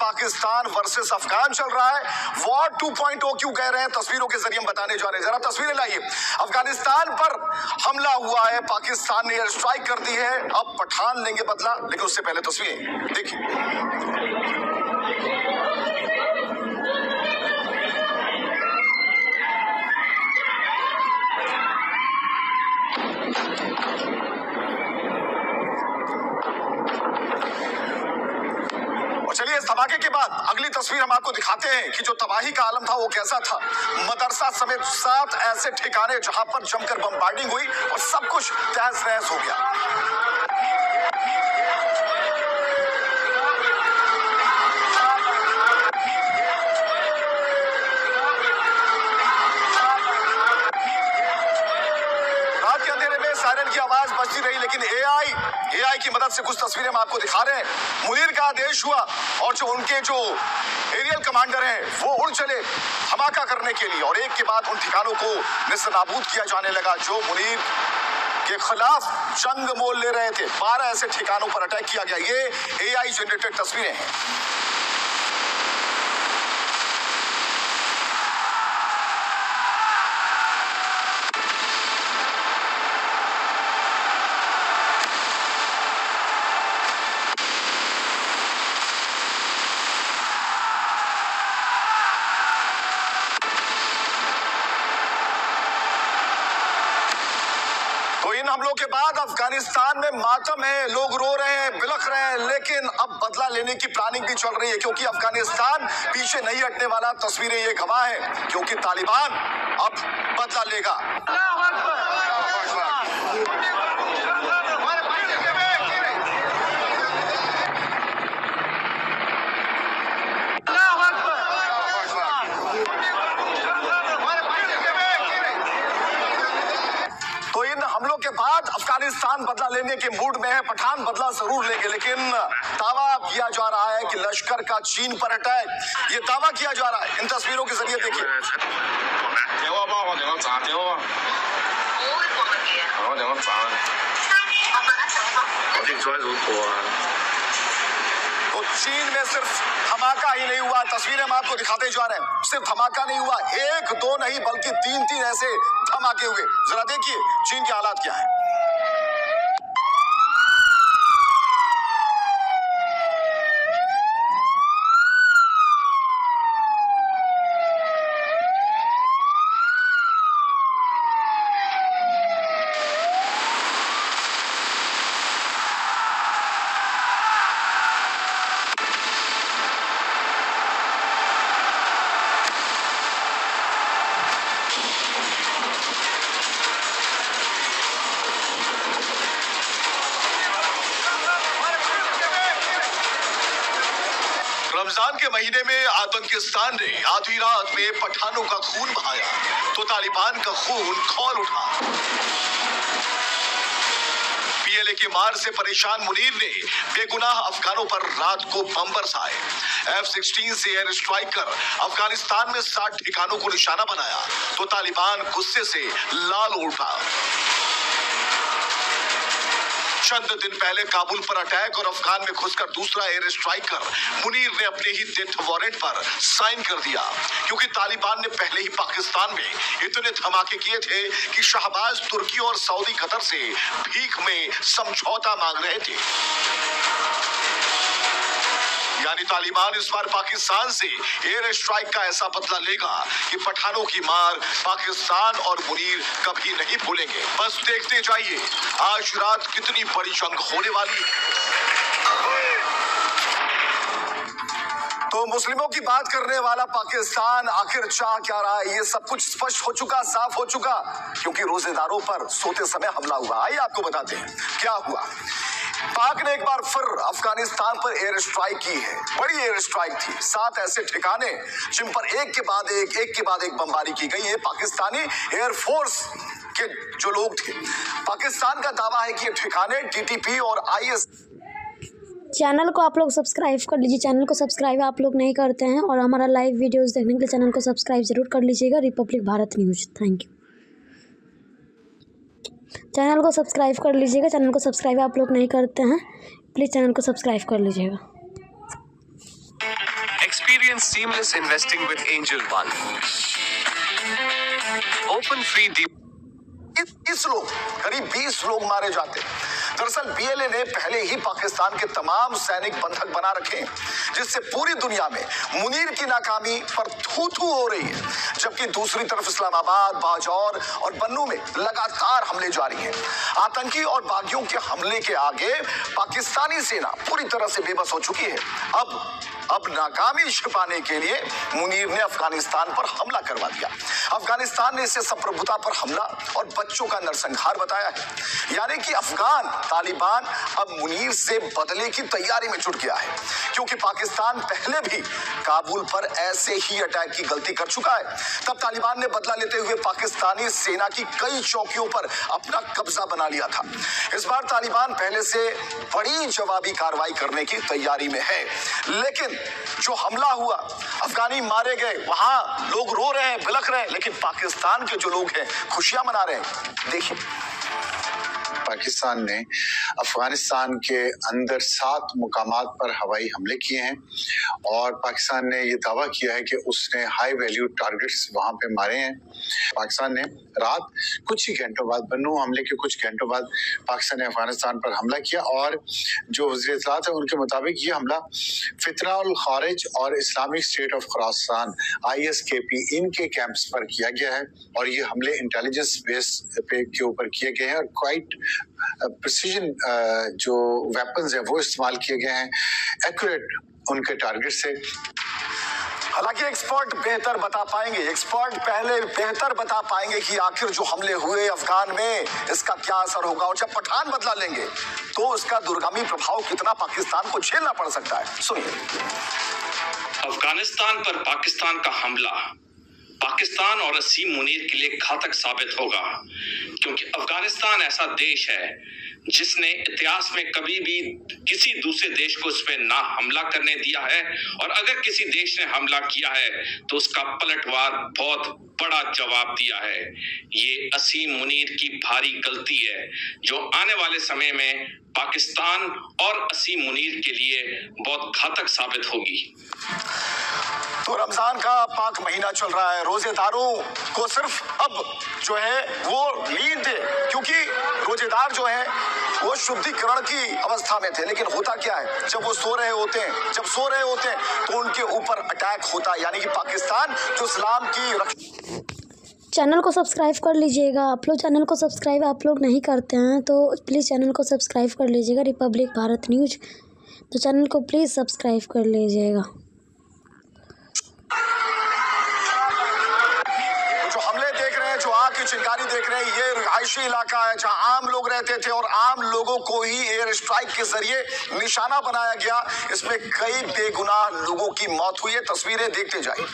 Pakistan versus Afghan चल रहा है। वॉर 2.0 क्यों कह रहे हैं, तस्वीरों के जरिए हम बताने जा रहे हैं। जरा तस्वीरें लाइए। अफगानिस्तान पर हमला हुआ है, पाकिस्तान ने एयर स्ट्राइक कर दी है। अब पठान लेंगे बदला, लेकिन उससे पहले तस्वीरें देखिए। चलिए इस धमाके के बाद अगली तस्वीर हम आपको दिखाते हैं कि जो तबाही का आलम था वो कैसा था। मदरसा समेत 7 ऐसे ठिकाने जहां पर जमकर बमबार्डिंग हुई और सब कुछ तहस नहस हो गया। रात के अंधेरे में सायरन की आवाज बजती रही, लेकिन एआई की मदद से कुछ तस्वीरें हम आपको दिखा रहे हैं। मुनीर का आदेश हुआ और जो उनके एरियल कमांडर हैं वो उड़ चले धमाका करने के लिए, और एक के बाद उन ठिकानों को नेस्तनाबूद किया जाने लगा जो मुनीर के खिलाफ जंग मोल ले रहे थे। 12 ऐसे ठिकानों पर अटैक किया गया। ये एआई जनरेटेड तस्वीरें हैं। तो इन हमलों के बाद अफगानिस्तान में मातम है, लोग रो रहे हैं, बिलख रहे हैं, लेकिन अब बदला लेने की प्लानिंग भी चल रही है, क्योंकि अफगानिस्तान पीछे नहीं हटने वाला। तस्वीरें ये गवाह है, क्योंकि तालिबान अब बदला लेगा। तो इन हमलों के बाद अफगानिस्तान बदला लेने के मूड में है। पठान बदला जरूर लेंगे, लेकिन दावा किया जा रहा है कि लश्कर का चीन पर अटैक, ये दावा किया जा रहा है। इन तस्वीरों के जरिए देखिए। तो चीन में सिर्फ धमाका ही नहीं हुआ, तस्वीरें हम आपको दिखाते जा रहे हैं। सिर्फ धमाका नहीं हुआ, 1 2 नहीं बल्कि 3 ऐसे धमाके हुए। जरा देखिए चीन के हालात क्या है। रमजान के महीने में आतंकिस्तान ने आधी रात में पठानों का खून बहाया तो तालिबान का खून खौल उठा। पीएलए के मार से परेशान मुनीर ने बेगुनाह अफगानों पर रात को बम बरसाए। F-16 से एयर स्ट्राइक कर अफगानिस्तान में 60 ठिकानों को निशाना बनाया तो तालिबान गुस्से से लाल उठा। चंद दिन पहले काबुल पर अटैक और अफगान में घुसकर दूसरा एयर स्ट्राइक कर मुनीर ने अपने ही डेथ वारंट पर साइन कर दिया, क्योंकि तालिबान ने पहले ही पाकिस्तान में इतने धमाके किए थे कि शहबाज तुर्की और सऊदी कतर से भीख में समझौता मांग रहे थे। यानी तालिबान इस बार पाकिस्तान से एयर स्ट्राइक का ऐसा बदला लेगा कि पठानों की मार पाकिस्तान और मुनीर कभी नहीं भूलेंगे। बस देखते जाइए आज रात कितनी बड़ी जंग होने वाली है। तो मुस्लिमों की बात करने वाला पाकिस्तान आखिर चाह क्या रहा है, ये सब कुछ स्पष्ट हो चुका, साफ हो चुका, क्योंकि रोजेदारों पर सोते समय हमला हुआ। आइए आपको बताते हैं क्या हुआ। पाक ने एक बार फिर अफगानिस्तान पर एयर स्ट्राइक की है। बड़ी एयर स्ट्राइक थी, 7 ऐसे ठिकाने जिन पर एक के बाद एक बमबारी की गई है। पाकिस्तानी एयरफोर्स के जो लोग थे, पाकिस्तान का दावा है कि ये ठिकाने टीटीपी और आईएस। चैनल को आप लोग सब्सक्राइब कर लीजिए। चैनल को सब्सक्राइब आप लोग नहीं करते हैं, और हमारा लाइव वीडियोस देखने के लिए चैनल को सब्सक्राइब जरूर कर लीजिएगा। Republic Bharat news, thank you. Channel को सब्सक्राइब कर लीजिएगा। चैनल को सब्सक्राइब आप लोग नहीं करते हैं, प्लीज़ चैनल को सब्सक्राइब कर लीजिएगा। Experience seamless investing with Angel One. Open free 20 लोग, करीब 20 लोग मारे जाते। दरअसल बीएलए ने पहले ही पाकिस्तान के तमाम सैनिक बंधक बना रखे हैं, जिससे पूरी दुनिया में मुनीर की नाकामी पर थू-थू हो रही है, जबकि दूसरी तरफ इस्लामाबाद, बाजौर और बन्नू में लगातार हमले जारी हैं। आतंकी और बागियों के हमले के आगे पाकिस्तानी सेना पूरी तरह से बेबस हो चुकी है। अब नाकामी छिपाने के लिए मुनीर ने अफगानिस्तान पर हमला करवा दिया। अफगानिस्तान ने इसे संप्रभुता पर हमला और बच्चों का नरसंहार बताया है। यानी कि अफगान तालिबान अब मुनीर से बदले की तैयारी में जुट गया है, क्योंकि पाकिस्तान पहले भी काबुल पर ऐसे ही अटैक की गलती कर चुका है। तब तालिबान ने बदला लेते हुए पाकिस्तानी सेना की कई चौकियों पर अपना कब्जा बना लिया था। इस बार तालिबान पहले से बड़ी जवाबी कार्रवाई करने की तैयारी में है, लेकिन जो हमला हुआ, अफगानी मारे गए, वहां लोग रो रहे हैं, बिलख रहे हैं, लेकिन पाकिस्तान के जो लोग हैं खुशियां मना रहे हैं। देखिए, पाकिस्तान ने अफगानिस्तान के अंदर 7 मुकामात पर हवाई हमले किए हैं और पाकिस्तान ने ये दावा किया है कि उसने हाई वैल्यू टारगेट्स वहां पे मारे हैं। पाकिस्तान ने रात कुछ ही घंटों बाद, बन्नू हमले के कुछ घंटों बाद पाकिस्तान ने अफगानिस्तान पर हमला किया और जो वज़ीर इत्तलात है उनके मुताबिक ये हमला फितना उल खारिज और Islamic state of Khorasan ISKP इनके कैंप्स पर किया गया है और ये हमले इंटेलिजेंस बेस पे के ऊपर किए गए हैं और क्वाइट प्रिसीजन जो वेपन्स हैं वो इस्तेमाल किए गए हैं, एक्यूरेट उनके टारगेट से। हालांकि एक्सपर्ट बेहतर बता पाएंगे, एक्सपर्ट पहले बेहतर बता पाएंगे कि आखिर जो हमले हुए अफगान में इसका क्या असर होगा, और जब पठान बदला लेंगे तो इसका दूरगामी प्रभाव कितना पाकिस्तान को झेलना पड़ सकता है। सुनिए। अफगानिस्तान पर पाकिस्तान का हमला पाकिस्तान और असीम मुनीर के लिए घातक साबित होगा, क्योंकि अफगानिस्तान ऐसा देश है जिसने इतिहास में कभी भी किसी दूसरे देश को इस पे ना हमला करने दिया है, और अगर किसी देश ने हमला किया है तो उसका पलटवार बहुत बड़ा जवाब दिया है। ये असीम मुनीर की भारी गलती है जो आने वाले समय में पाकिस्तान और असीम मुनीर के लिए बहुत घातक साबित होगी। तो रमजान का पाक महीना चल रहा है, रोजेदारों को सिर्फ अब जो है वो नींद दे, क्योंकि रोजेदार जो है वो शुद्धिकरण की अवस्था में थे, लेकिन होता क्या है, जब वो सो रहे होते हैं, तो उनके ऊपर अटैक होता है। यानी कि पाकिस्तान जो इस्लाम की चैनल को सब्सक्राइब कर लीजिएगा। आप लोग चैनल को सब्सक्राइब आप लोग नहीं करते हैं तो प्लीज़ चैनल को सब्सक्राइब कर लीजिएगा, रिपब्लिक भारत न्यूज़। तो चैनल को प्लीज़ सब्सक्राइब कर लीजिएगा। जो हमले देख रहे हैं, जो आग की चिंगारी देख रहे हैं, ये रिहायशी इलाका है जहां आम लोग रहते थे और आम लोगों को ही एयर स्ट्राइक के जरिए निशाना बनाया गया। इसमें कई बेगुनाह लोगों की मौत हुई है। तस्वीरें देखते जाइए।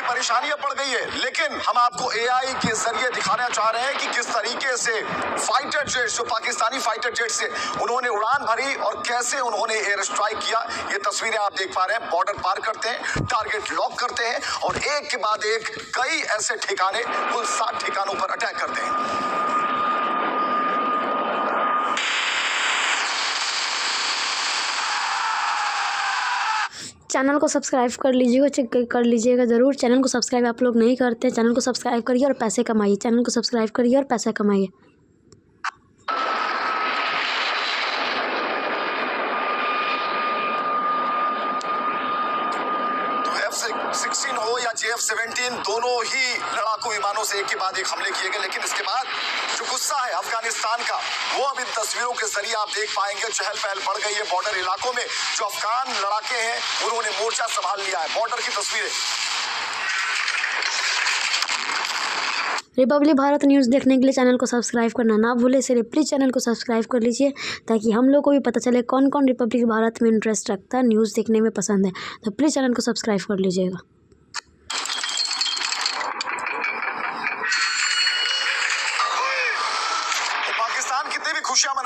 परेशानियां बढ़ गई है, लेकिन हम आपको AI के जरिए दिखाना चाह रहे हैं कि किस तरीके से फाइटर जेट्स, जो पाकिस्तानी फाइटर जेट्स से उन्होंने उड़ान भरी और कैसे उन्होंने एयर स्ट्राइक किया। ये तस्वीरें आप देख पा रहे हैं। बॉर्डर पार करते हैं, टारगेट लॉक करते हैं और एक के बाद एक कई ऐसे ठिकाने, कुल 7 ठिकानों पर अटैक करते हैं। चैनल को सब्सक्राइब कर लीजिएगा, चेक कर लीजिएगा ज़रूर। चैनल को सब्सक्राइब आप लोग नहीं करते, चैनल को सब्सक्राइब करिए और पैसे कमाइए। चैनल को सब्सक्राइब करिए और पैसा कमाइए। F-16 हो या JF-17, दोनों ही लड़ाकू विमानों से एक के बाद एक हमले किए गए, लेकिन इसके बाद जो गुस्सा है अफगानिस्तान का, वो अब इन तस्वीरों के जरिए आप देख पाएंगे। चहल पहल बढ़ गई है बॉर्डर इलाकों में। जो अफगान लड़ाके हैं उन्होंने मोर्चा संभाल लिया है। बॉर्डर की तस्वीरें। रिपब्लिक भारत न्यूज़ देखने के लिए चैनल को सब्सक्राइब करना ना भूले। इसलिए प्लीज़ चैनल को सब्सक्राइब कर लीजिए ताकि हम लोग को भी पता चले कौन कौन रिपब्लिक भारत में इंटरेस्ट रखता है, न्यूज़ देखने में पसंद है। तो प्लीज़ चैनल को सब्सक्राइब कर लीजिएगा। पाकिस्तान कितनी भी खुशियां